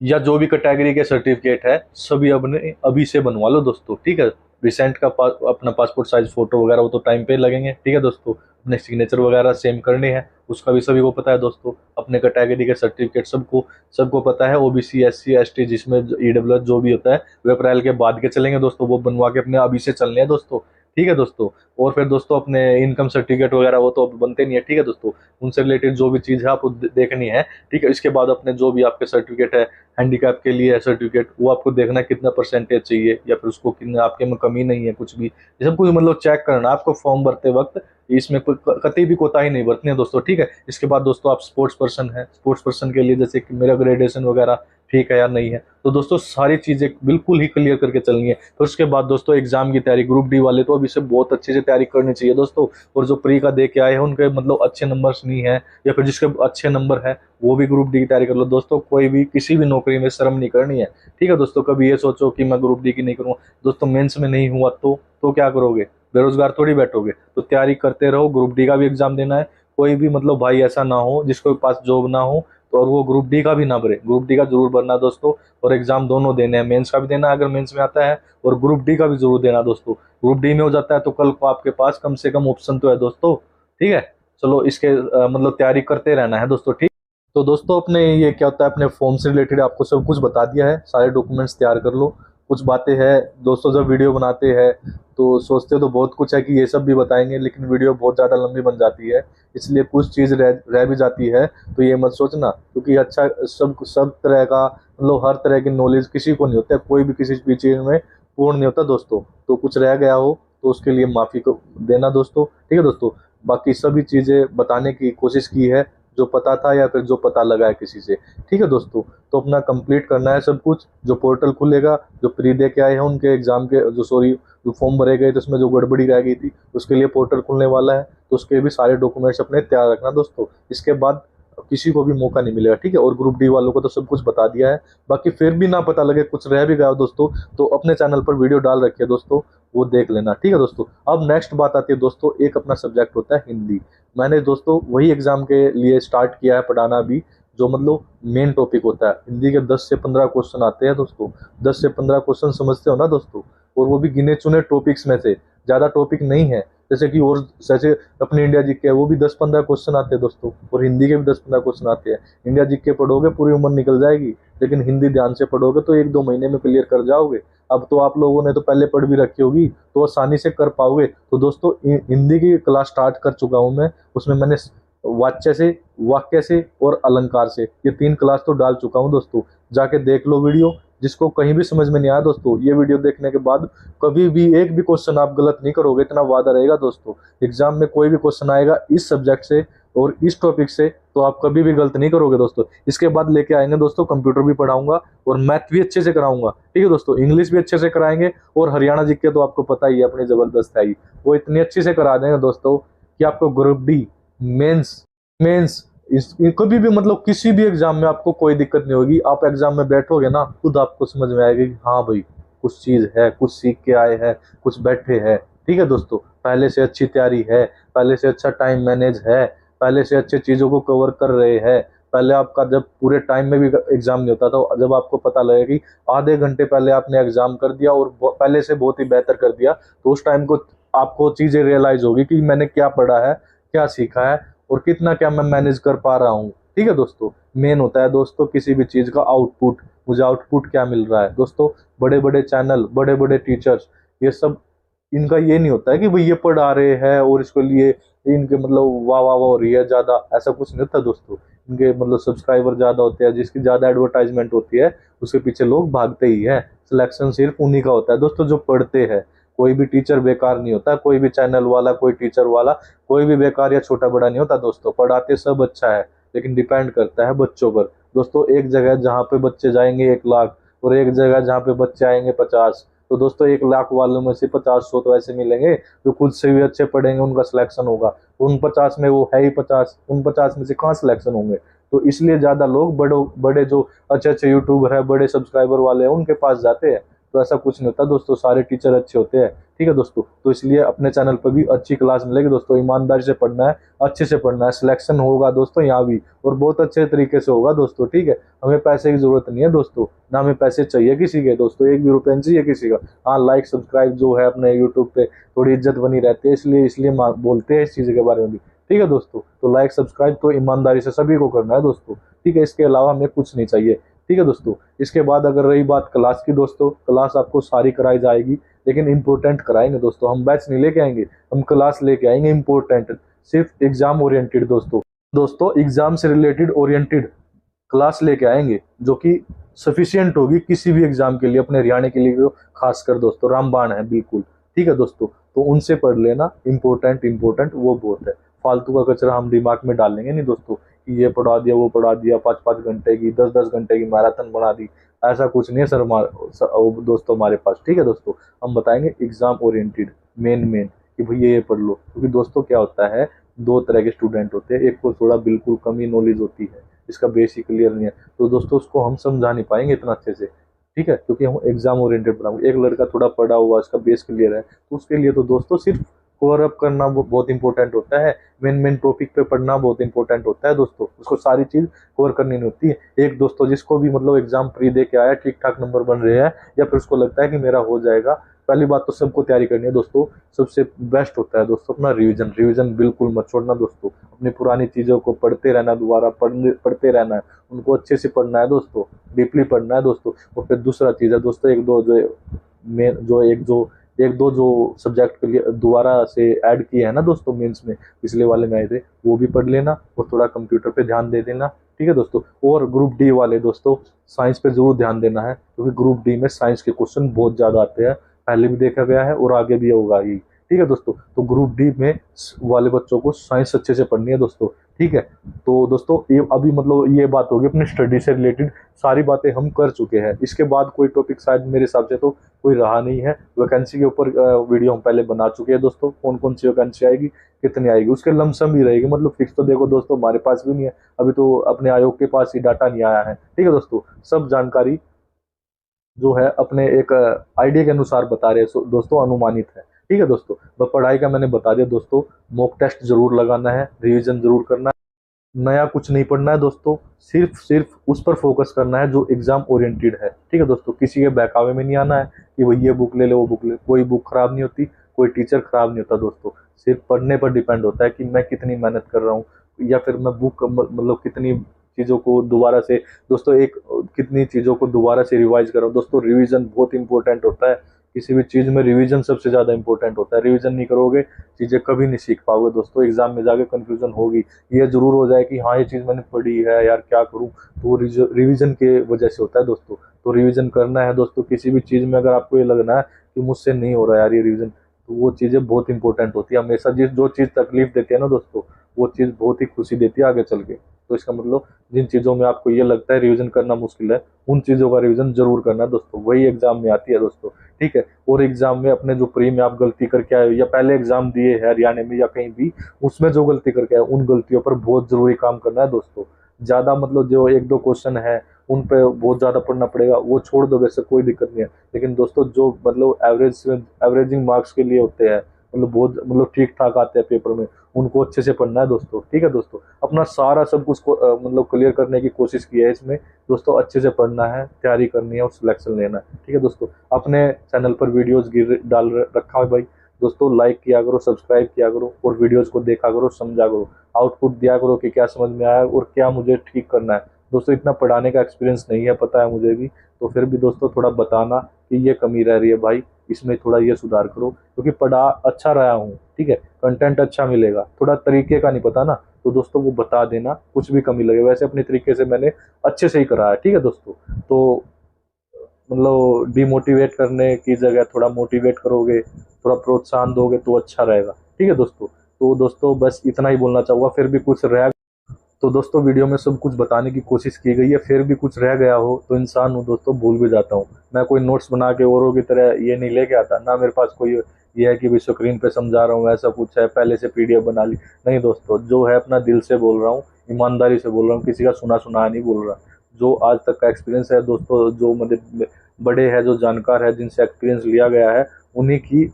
A: या जो भी कैटेगरी के सर्टिफिकेट है, सभी अपने अभी से बनवा लो दोस्तों, ठीक है। रिसेंट का अपना पासपोर्ट साइज फोटो वगैरह वो तो टाइम पे लगेंगे, ठीक है दोस्तों। अपने सिग्नेचर वगैरह सेम करने हैं, उसका भी सभी को पता है दोस्तों। अपने कैटेगरी के सर्टिफिकेट सबको सबको पता है। OBC SC ST जिसमें EWS जो भी होता है, वो अप्रैल के बाद के चलेंगे दोस्तों, वो बनवा के अपने अभी से चलने हैं दोस्तों, ठीक है दोस्तों। और फिर दोस्तों अपने इनकम सर्टिफिकेट वगैरह वो तो अब बनते नहीं है, ठीक है दोस्तों। उनसे रिलेटेड जो भी चीज़ है आपको देखनी है, ठीक है। इसके बाद अपने जो भी आपके सर्टिफिकेट है, हैंडीकैप के लिए सर्टिफिकेट, वो आपको देखना है कितना परसेंटेज चाहिए, या फिर उसको कितना आपके में कमी नहीं है कुछ भी, ये सब कुछ मतलब चेक करना आपको फॉर्म भरते वक्त। इसमें कतई भी कोताही नहीं बरतनी है दोस्तों, ठीक है। इसके बाद दोस्तों आप स्पोर्ट्स पर्सन है, स्पोर्ट्स पर्सन के लिए जैसे कि मेरा ग्रेजुएशन वगैरह ठीक है या नहीं है, तो दोस्तों सारी चीजें बिल्कुल ही क्लियर करके चलनी है। फिर उसके बाद दोस्तों एग्जाम की तैयारी, ग्रुप डी वाले तो अभी से बहुत अच्छे से तैयारी करनी चाहिए दोस्तों। और जो प्री का दे के आए हैं उनके मतलब अच्छे नंबर्स नहीं है, या फिर जिसके अच्छे नंबर है, वो भी ग्रुप डी की तैयारी कर लो दोस्तों। कोई भी किसी भी नौकरी में शर्म नहीं करनी है, ठीक है दोस्तों। कभी ये सोचो कि मैं ग्रुप डी की नहीं करूँगा दोस्तों, मेंस में नहीं हुआ तो क्या करोगे, बेरोजगार थोड़ी बैठोगे। तो तैयारी करते रहो, ग्रुप डी का भी एग्जाम देना है। कोई भी मतलब भाई ऐसा ना हो जिसके पास जॉब ना हो, तो और वो ग्रुप डी का भी ना भरे, ग्रुप डी का जरूर भरना दोस्तों। और एग्जाम दोनों देने हैं, मेंस का भी देना है अगर मेंस में आता है, और ग्रुप डी का भी जरूर देना दोस्तों। ग्रुप डी में हो जाता है तो कल को आपके पास कम से कम ऑप्शन तो है दोस्तों, ठीक है। चलो इसके मतलब तैयारी करते रहना है दोस्तों, ठीक। तो दोस्तों अपने ये क्या होता है, अपने फॉर्म से रिलेटेड आपको सब कुछ बता दिया है, सारे डॉक्यूमेंट्स तैयार कर लो। कुछ बातें हैं दोस्तों, जब वीडियो बनाते हैं तो सोचते तो बहुत कुछ है कि ये सब भी बताएंगे, लेकिन वीडियो बहुत ज़्यादा लंबी बन जाती है, इसलिए कुछ चीज़ रह भी जाती है। तो ये मत सोचना, क्योंकि अच्छा सब तरह का मतलब हर तरह की नॉलेज किसी को नहीं होता है, कोई भी किसी भी चीज़ में पूर्ण नहीं होता दोस्तों। तो कुछ रह गया हो तो उसके लिए माफ़ी को देना दोस्तों, ठीक है दोस्तों। बाकी सभी चीज़ें बताने की कोशिश की है, जो पता था या फिर जो पता लगा है किसी से। ठीक है दोस्तों, तो अपना कंप्लीट करना है सब कुछ। जो पोर्टल खुलेगा, जो प्री दे के आए हैं उनके एग्जाम के जो फॉर्म भरे गए थे उसमें जो गड़बड़ी रह गई थी, उसके लिए पोर्टल खुलने वाला है, तो उसके भी सारे डॉक्यूमेंट्स अपने तैयार रखना दोस्तों। इसके बाद किसी को भी मौका नहीं मिलेगा। ठीक है, और ग्रुप डी वालों को तो सब कुछ बता दिया है। बाकी फिर भी ना पता लगे, कुछ रह भी गया हो दोस्तों, तो अपने चैनल पर वीडियो डाल रखी है दोस्तों, वो देख लेना। ठीक है दोस्तों, अब नेक्स्ट बात आती है दोस्तों, एक अपना सब्जेक्ट होता है हिंदी। मैंने दोस्तों वही एग्जाम के लिए स्टार्ट किया है पढ़ाना भी, जो मतलब मेन टॉपिक होता है। हिंदी के 10 से 15 क्वेश्चन आते हैं दोस्तों। 10 से 15 क्वेश्चन समझते हो ना दोस्तों, और वो भी गिने चुने टॉपिक्स में से, ज़्यादा टॉपिक नहीं है। जैसे कि और जैसे अपने इंडिया जीके है, वो भी 10-15 क्वेश्चन आते हैं दोस्तों, और हिंदी के भी 10-15 क्वेश्चन आते हैं। इंडिया जीके पढ़ोगे पूरी उम्र निकल जाएगी, लेकिन हिंदी ध्यान से पढ़ोगे तो 1-2 महीने में क्लियर कर जाओगे। अब तो आप लोगों ने तो पहले पढ़ भी रखी होगी, तो आसानी से कर पाओगे। तो दोस्तों हिंदी की क्लास स्टार्ट कर चुका हूँ मैं, उसमें मैंने वाच्य से, वाक्य से और अलंकार से, ये 3 क्लास तो डाल चुका हूँ दोस्तों। जाके देख लो वीडियो। जिसको कहीं भी समझ में नहीं आया दोस्तों, ये वीडियो देखने के बाद कभी भी एक भी क्वेश्चन आप गलत नहीं करोगे, इतना वादा रहेगा दोस्तों। एग्जाम में कोई भी क्वेश्चन आएगा इस सब्जेक्ट से और इस टॉपिक से, तो आप कभी भी गलत नहीं करोगे दोस्तों। इसके बाद लेके आएंगे दोस्तों, कंप्यूटर भी पढ़ाऊंगा और मैथ भी अच्छे से कराऊंगा। ठीक है दोस्तों, इंग्लिश भी अच्छे से कराएंगे, और हरियाणा जीके तो आपको पता ही है अपनी जबरदस्त है ही, वो इतनी अच्छी से करा देंगे दोस्तों कि आपको ग्रुप डी, मेंस कभी भी मतलब किसी भी एग्जाम में आपको कोई दिक्कत नहीं होगी। आप एग्जाम में बैठोगे ना, खुद आपको समझ में आएगा कि हाँ भाई कुछ चीज है, कुछ सीख के आए हैं, कुछ बैठे हैं। ठीक है दोस्तों, पहले से अच्छी तैयारी है, पहले से अच्छा टाइम मैनेज है, पहले से अच्छे चीजों को कवर कर रहे हैं। पहले आपका जब पूरे टाइम में भी एग्जाम नहीं होता, तो जब आपको पता लगे कि आधे घंटे पहले आपने एग्जाम कर दिया और पहले से बहुत ही बेहतर कर दिया, तो उस टाइम को आपको चीजें रियलाइज होगी कि मैंने क्या पढ़ा है, क्या सीखा है, और कितना क्या मैं मैनेज कर पा रहा हूँ। ठीक है दोस्तों, मेन होता है दोस्तों किसी भी चीज का आउटपुट। मुझे आउटपुट क्या मिल रहा है दोस्तों। बड़े बड़े चैनल, बड़े बड़े टीचर्स, ये सब इनका ये नहीं होता है कि भाई ये पढ़ा रहे हैं और इसके लिए इनके मतलब वाह वाह वाह हो रही है ज्यादा, ऐसा कुछ नहीं होता दोस्तों। इनके मतलब सब्सक्राइबर ज्यादा होते हैं, जिसकी ज्यादा एडवर्टाइजमेंट होती है उसके पीछे लोग भागते ही है। सिलेक्शन सिर्फ उन्हीं का होता है दोस्तों जो पढ़ते हैं। कोई भी टीचर बेकार नहीं होता, कोई भी चैनल वाला, कोई टीचर वाला, कोई भी बेकार या छोटा बड़ा नहीं होता दोस्तों। पढ़ाते सब अच्छा है, लेकिन डिपेंड करता है बच्चों पर दोस्तों। एक जगह जहाँ पे बच्चे जाएंगे 1 लाख, और एक जगह जहाँ पे बच्चे आएंगे 50, तो दोस्तों 1 लाख वालों में से 50-100 तो ऐसे मिलेंगे जो खुद से भी अच्छे पढ़ेंगे, उनका सिलेक्शन होगा। उन 50 में वो है ही 50, उन 50 में से कहाँ सिलेक्शन होंगे। तो इसलिए ज्यादा लोग बड़े जो अच्छे अच्छे यूट्यूबर है, बड़े सब्सक्राइबर वाले हैं, उनके पास जाते हैं। तो ऐसा कुछ नहीं होता दोस्तों, सारे टीचर अच्छे होते हैं। ठीक है दोस्तों, तो इसलिए अपने चैनल पर भी अच्छी क्लास मिलेगी दोस्तों। ईमानदारी से पढ़ना है, अच्छे से पढ़ना है, सिलेक्शन होगा दोस्तों यहाँ भी, और बहुत अच्छे तरीके से होगा दोस्तों। ठीक है, हमें पैसे की जरूरत नहीं है दोस्तों, ना हमें पैसे चाहिए किसी के दोस्तों, 1 भी रुपये नहीं चाहिए किसी का। हाँ, लाइक सब्सक्राइब जो है अपने यूट्यूब पे थोड़ी इज्जत बनी रहती है, इसलिए बोलते हैं इस चीज़ के बारे में भी। ठीक है दोस्तों, तो लाइक सब्सक्राइब तो ईमानदारी से सभी को करना है दोस्तों। ठीक है, इसके अलावा हमें कुछ नहीं चाहिए। ठीक है दोस्तों, इसके बाद अगर रही बात क्लास की दोस्तों, क्लास आपको सारी कराई जाएगी, लेकिन इंपॉर्टेंट कराएंगे दोस्तों। हम बैच नहीं लेके आएंगे, हम क्लास लेके आएंगे इंपॉर्टेंट, सिर्फ एग्जाम ओरिएंटेड दोस्तों एग्जाम से रिलेटेड ओरिएंटेड क्लास लेके आएंगे, जो कि सफिशियंट होगी किसी भी एग्जाम के लिए। अपने हरियाणा के लिए तो खासकर दोस्तों रामबाण है बिल्कुल। ठीक है दोस्तों, तो उनसे पढ़ लेना, इंपॉर्टेंट वो बहुत है। फालतू का कचरा हम दिमाग में डालेंगे नहीं दोस्तों कि ये पढ़ा दिया, वो पढ़ा दिया, 5-5 घंटे की, 10-10 घंटे की मैराथन बना दी। ऐसा कुछ नहीं है सर दोस्तों हमारे पास। ठीक है दोस्तों, हम बताएंगे एग्जाम ओरिएंटेड मेन कि भैया ये पढ़ लो। क्योंकि दोस्तों क्या होता है, 2 तरह के स्टूडेंट होते हैं। एक को थोड़ा बिल्कुल कम ही नॉलेज होती है, इसका बेसिक क्लियर नहीं है, तो दोस्तों उसको हम समझा नहीं पाएंगे इतना अच्छे से। ठीक है, क्योंकि हम एग्जाम ओरिएंटेड बनाएंगे। एक लड़का थोड़ा पढ़ा हुआ, उसका बेस क्लियर है, तो उसके लिए तो दोस्तों सिर्फ कवर अप करना बहुत इंपॉर्टेंट होता है। मेन टॉपिक पे पढ़ना बहुत इंपॉर्टेंट होता है दोस्तों। उसको सारी चीज कवर करनी नहीं होती है। एक दोस्तों जिसको भी मतलब एग्जाम प्री दे के आया, ठीक ठाक नंबर बन रहे हैं, या फिर उसको लगता है कि मेरा हो जाएगा, पहली बात तो सबको तैयारी करनी है दोस्तों। सबसे बेस्ट होता है दोस्तों अपना रिवीजन बिल्कुल मत छोड़ना दोस्तों। अपनी पुरानी चीजों को पढ़ते रहना, दोबारा पढ़ते रहना है, उनको अच्छे से पढ़ना है दोस्तों, डीपली पढ़ना है दोस्तों। और फिर दूसरा चीज है दोस्तों, एक दो जो सब्जेक्ट के लिए दोबारा से ऐड किए हैं ना दोस्तों, मेंस में पिछले वाले में आए थे, वो भी पढ़ लेना, और थोड़ा कंप्यूटर पे ध्यान दे देना। ठीक है दोस्तों, और ग्रुप डी वाले दोस्तों साइंस पे जरूर ध्यान देना है, क्योंकि ग्रुप डी में साइंस के क्वेश्चन बहुत ज्यादा आते हैं, पहले भी देखा गया है और आगे भी होगा ही। ठीक है दोस्तों, तो ग्रुप डी में वाले बच्चों को साइंस अच्छे से पढ़नी है दोस्तों। ठीक है। तो दोस्तों ये अभी मतलब ये बात होगी अपनी स्टडी से रिलेटेड, सारी बातें हम कर चुके हैं। इसके बाद कोई टॉपिक शायद मेरे हिसाब से तो कोई रहा नहीं है। वैकेंसी के ऊपर वीडियो हम पहले बना चुके हैं दोस्तों, कौन कौन सी वैकेंसी आएगी, कितनी आएगी, उसके लमसम भी रहेगी, मतलब फिक्स तो देखो दोस्तों हमारे पास भी नहीं है, अभी तो अपने आयोग के पास ही डाटा नहीं आया है। ठीक है दोस्तों, सब जानकारी जो है अपने एक आइडिया के अनुसार बता रहे हैं दोस्तों, अनुमानित है। ठीक है दोस्तों, पढ़ाई का मैंने बता दिया दोस्तों, मॉक टेस्ट जरूर लगाना है, रिवीजन जरूर करना है, नया कुछ नहीं पढ़ना है दोस्तों, सिर्फ सिर्फ उस पर फोकस करना है जो एग्जाम ओरिएंटेड है। ठीक है दोस्तों, किसी के बहकावे में नहीं आना है कि वो ये बुक ले ले वो बुक ले, कोई बुक खराब नहीं होती, कोई टीचर खराब नहीं होता दोस्तों, सिर्फ पढ़ने पर डिपेंड होता है कि मैं कितनी मेहनत कर रहा हूँ, या फिर मैं बुक मतलब कितनी चीज़ों को दोबारा से दोस्तों एक कितनी चीज़ों को दोबारा से रिवाइज कर रहा हूँ दोस्तों। रिवीजन बहुत इंपॉर्टेंट होता है, किसी भी चीज़ में रिवीजन सबसे ज़्यादा इंपॉर्टेंट होता है। रिवीजन नहीं करोगे चीज़ें कभी नहीं सीख पाओगे दोस्तों, एग्जाम में जाके कंफ्यूजन होगी, ये जरूर हो जाए कि हाँ ये चीज़ मैंने पढ़ी है यार क्या करूँ, तो वो रिवीजन के वजह से होता है दोस्तों। तो रिवीजन करना है दोस्तों, किसी भी चीज़ में अगर आपको ये लगना है कि मुझसे नहीं हो रहा यार ये रिवीजन, तो वो चीज़ें बहुत इंपॉर्टेंट होती है हमेशा। जो चीज़ तकलीफ देती है ना दोस्तों, वो चीज़ बहुत ही खुशी देती है आगे चल के। तो इसका मतलब जिन चीज़ों में आपको ये लगता है रिवीजन करना मुश्किल है, उन चीज़ों का रिवीजन जरूर करना दोस्तों, वही एग्जाम में आती है दोस्तों। ठीक है, और एग्जाम में अपने जो प्री में आप गलती करके आए हो या पहले एग्जाम दिए है हरियाणा में या कहीं भी, उसमें जो गलती करके आए उन गलतियों पर बहुत जरूरी काम करना है दोस्तों। ज्यादा मतलब जो एक दो क्वेश्चन है उन पे बहुत ज्यादा पढ़ना पड़ेगा, वो छोड़ दो वैसे कोई दिक्कत नहीं है, लेकिन दोस्तों जो मतलब एवरेजिंग मार्क्स के लिए होते हैं, मतलब बहुत मतलब ठीक ठाक आते हैं पेपर में, उनको अच्छे से पढ़ना है दोस्तों। ठीक है दोस्तों, अपना सारा सब कुछ को मतलब क्लियर करने की कोशिश की है इसमें दोस्तों, अच्छे से पढ़ना है, तैयारी करनी है और सिलेक्शन लेना है। ठीक है दोस्तों, अपने चैनल पर वीडियोस डाल रखा है भाई दोस्तों, लाइक किया करो, सब्सक्राइब किया करो और वीडियोस को देखा करो, समझा करो, आउटपुट दिया करो कि क्या समझ में आया और क्या मुझे ठीक करना है दोस्तों। इतना पढ़ाने का एक्सपीरियंस नहीं है, पता है मुझे भी, तो फिर भी दोस्तों थोड़ा बताना कि ये कमी रह रही है भाई, इसमें थोड़ा ये सुधार करो, क्योंकि पढ़ा अच्छा रहा हूँ। ठीक है, कंटेंट अच्छा मिलेगा, थोड़ा तरीके का नहीं पता ना, तो दोस्तों वो बता देना, कुछ भी कमी लगे, वैसे अपने तरीके से मैंने अच्छे से ही करा है। ठीक है दोस्तों, तो मतलब डिमोटिवेट करने की जगह थोड़ा मोटिवेट करोगे, थोड़ा प्रोत्साहन दोगे तो अच्छा रहेगा। ठीक है दोस्तों, तो दोस्तों बस इतना ही बोलना चाहूँगा, फिर भी कुछ रह तो दोस्तों वीडियो में सब कुछ बताने की कोशिश की गई है, फिर भी कुछ रह गया हो तो इंसान हूँ दोस्तों, भूल भी जाता हूँ। मैं कोई नोट्स बना के औरों की तरह ये नहीं लेके आता ना, मेरे पास कोई ये है कि भी स्क्रीन पे समझा रहा हूँ ऐसा कुछ है, पहले से पीडीएफ बना ली, नहीं दोस्तों, जो है अपना दिल से बोल रहा हूँ, ईमानदारी से बोल रहा हूँ, किसी का सुना सुना नहीं बोल रहा। जो आज तक का एक्सपीरियंस है दोस्तों, जो मतलब बड़े हैं, जो जानकार है, जिनसे एक्सपीरियंस लिया गया है, उन्हीं की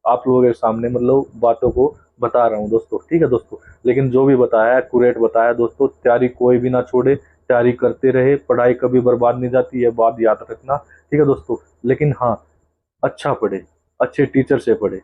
A: आप लोगों के सामने मतलब बातों को बता रहा हूँ दोस्तों। ठीक है दोस्तों, लेकिन जो भी बताया एक्यूरेट बताया दोस्तों, तैयारी कोई भी ना छोड़े, तैयारी करते रहे, पढ़ाई कभी बर्बाद नहीं जाती है, बात याद रखना। ठीक है दोस्तों, लेकिन हाँ अच्छा पढ़े, अच्छे टीचर से पढ़े,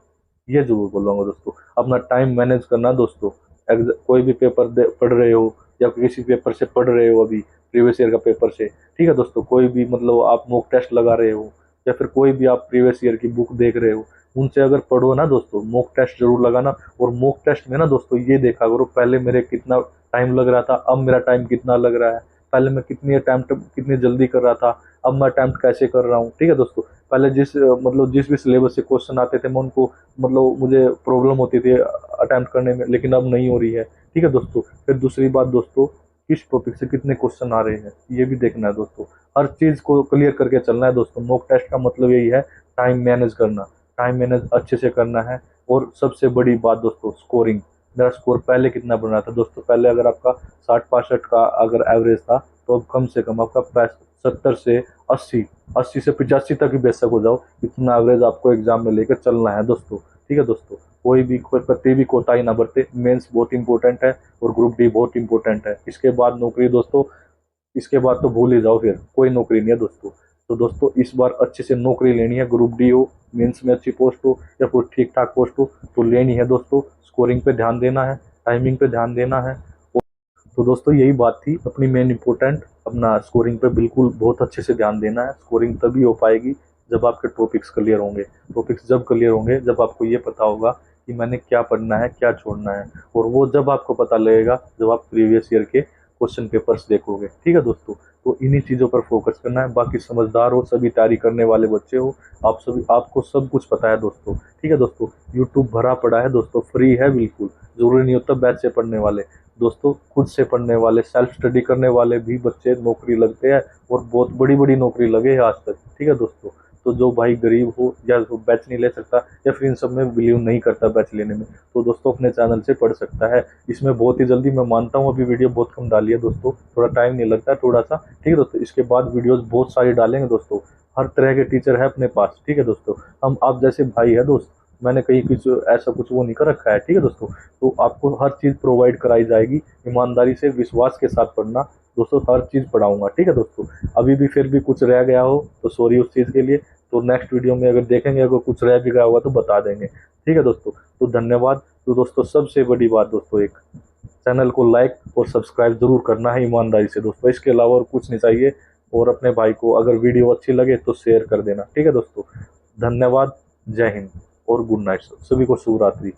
A: ये जरूर बोलूँगा दोस्तों। अपना टाइम मैनेज करना दोस्तों, कोई भी पेपर पढ़ रहे हो या किसी पेपर से पढ़ रहे हो, अभी प्रीवियस ईयर का पेपर से, ठीक है दोस्तों, कोई भी मतलब आप मॉक टेस्ट लगा रहे हो या फिर कोई भी आप प्रीवियस ईयर की बुक देख रहे हो, उनसे अगर पढ़ो ना दोस्तों, मॉक टेस्ट जरूर लगाना। और मॉक टेस्ट में ना दोस्तों ये देखा करो, पहले मेरे कितना टाइम लग रहा था, अब मेरा टाइम कितना लग रहा है, पहले मैं कितनी अटैम्प्ट कितनी जल्दी कर रहा था, अब मैं अटैम्प्ट कैसे कर रहा हूँ। ठीक है दोस्तों, पहले मतलब जिस भी सिलेबस से क्वेश्चन आते थे मैं उनको मतलब मुझे प्रॉब्लम होती थी अटैम्प्ट करने में, लेकिन अब नहीं हो रही है। ठीक है दोस्तों, फिर दूसरी बात दोस्तों, किस टॉपिक से कितने क्वेश्चन आ रहे हैं ये भी देखना है दोस्तों, हर चीज़ को क्लियर करके चलना है दोस्तों। मॉक टेस्ट का मतलब यही है, टाइम मैनेज करना, टाइम मैनेज अच्छे से करना है। और सबसे बड़ी बात दोस्तों, स्कोरिंग, मेरा स्कोर पहले कितना बन रहा था दोस्तों, पहले अगर आपका 60-65 का अगर एवरेज था, तो अब कम से कम आपका 70 से 80, 80 से 85 तक ही बेशक हो जाओ, इतना एवरेज आपको एग्जाम में लेकर चलना है दोस्तों। ठीक है दोस्तों, कोई कतई भी कोताही ना बरते, मेंस बहुत इंपॉर्टेंट है और ग्रुप डी बहुत इंपॉर्टेंट है, इसके बाद नौकरी दोस्तों, इसके बाद तो भूल ही जाओ, फिर कोई नौकरी नहीं है दोस्तों। तो दोस्तों इस बार अच्छे से नौकरी लेनी है, ग्रुप डी हो, मेंस में अच्छी पोस्ट हो या कोई ठीक ठाक पोस्ट हो, तो लेनी है दोस्तों। स्कोरिंग पे ध्यान देना है, टाइमिंग पे ध्यान देना है। तो दोस्तों यही बात थी अपनी मेन इंपॉर्टेंट, अपना स्कोरिंग पे बिल्कुल बहुत अच्छे से ध्यान देना है। स्कोरिंग तभी हो पाएगी जब आपके टॉपिक्स क्लियर होंगे, टॉपिक्स जब क्लियर होंगे जब आपको ये पता होगा कि मैंने क्या पढ़ना है क्या छोड़ना है, और वो जब आपको पता लगेगा जब आप प्रीवियस ईयर के क्वेश्चन पेपर्स देखोगे। ठीक है दोस्तों, तो इन्हीं चीज़ों पर फोकस करना है। बाकी समझदार हो, सभी तैयारी करने वाले बच्चे हो, आप सभी, आपको सब कुछ पता है दोस्तों। ठीक है दोस्तों, यूट्यूब भरा पड़ा है दोस्तों, फ्री है बिल्कुल, जरूरी नहीं होता बैच से पढ़ने वाले, दोस्तों खुद से पढ़ने वाले, सेल्फ स्टडी करने वाले भी बच्चे नौकरी लगते हैं, और बहुत बड़ी बड़ी नौकरी लगे हैं आज तक। ठीक है दोस्तों, तो जो भाई गरीब हो या वो बैच नहीं ले सकता या फिर इन सब में बिलीव नहीं करता बैच लेने में, तो दोस्तों अपने चैनल से पढ़ सकता है। इसमें बहुत ही जल्दी, मैं मानता हूँ अभी वीडियो बहुत कम डाली है दोस्तों, थोड़ा टाइम नहीं लगता थोड़ा सा। ठीक है दोस्तों, इसके बाद वीडियोस बहुत सारी डालेंगे दोस्तों, हर तरह के टीचर है अपने पास। ठीक है दोस्तों, हम आप जैसे भाई है दोस्त, मैंने कहीं कुछ ऐसा कुछ वो नहीं कर रखा है। ठीक है दोस्तों, तो आपको हर चीज़ प्रोवाइड कराई जाएगी, ईमानदारी से विश्वास के साथ पढ़ना दोस्तों, हर चीज़ पढ़ाऊंगा। ठीक है दोस्तों, अभी भी फिर भी कुछ रह गया हो तो सॉरी उस चीज़ के लिए, तो नेक्स्ट वीडियो में अगर देखेंगे, अगर कुछ रह भी गया होगा तो बता देंगे। ठीक है दोस्तों, तो धन्यवाद। तो दोस्तों सबसे बड़ी बात दोस्तों, एक चैनल को लाइक और सब्सक्राइब जरूर करना है ईमानदारी से दोस्तों, इसके अलावा और कुछ नहीं चाहिए। और अपने भाई को अगर वीडियो अच्छी लगे तो शेयर कर देना। ठीक है दोस्तों, धन्यवाद, जय हिंद और गुड नाइट, सभी को शुभ रात्रि।